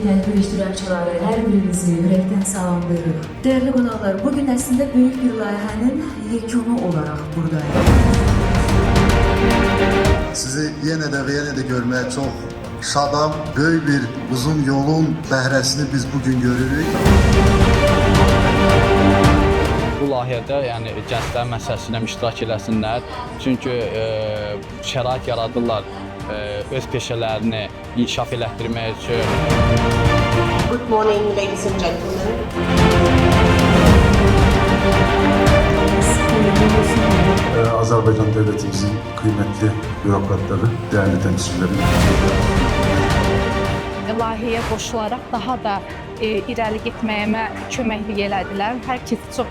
tədbir iştirakçıları, hər birinizi ürəkdən salamlayırıq. Dəyərli qonaqlar, bugün əslində böyük bir layihənin yekunu olaraq buradayıq. Sizi yenə də görməyə çox şadam. Böyük bir uzun yolun bəhrəsini biz bugün görürük. Bu layihədə yəni gənclər məsələsinə iştirak eləsinlər. Çünki şərait yaradırlar öz peşələrini inkişaf elətdirmək üçün. Good morning, ladies and gentlemen. Azərbaycan Devlətimizin kıymetli bürokratları, değerli temsilcileri. Layihəyə qoşularaq daha da irəli getməyimə köməklik elədilər. Hər kəsə çox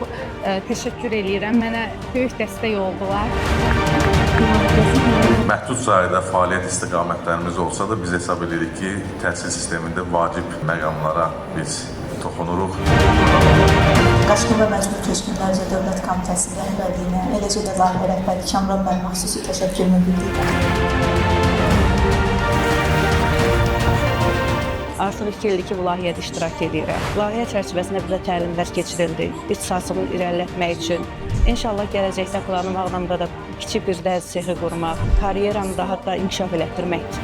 təşəkkür edirəm. Mənə böyük dəstək oldular. Məhdud sayədə fəaliyyət istiqamətlərimiz olsa da biz hesab edirik ki, təhsil sistemində vacib məqamlara biz toxunuruq. Qaçqın və Məcbur Köçkünlər üzrə Dövlət Komitəsinin rəhbərliyinə, eləcə də layihə rəhbəri Kamran müəllimə xüsusi təşəkkürümü bildirirəm. Artıq 2 ildir ki, bu layihədə iştirak edirəm. Layihə çərçivəsində bizə təlimlər keçirildi, ixtisasımı irəlilətmək üçün. İnşallah gələcəkdə planım ağlamda da kiçik bir dərz sexi qurmaq, karyeramı daha da inkişaf elətdirmək.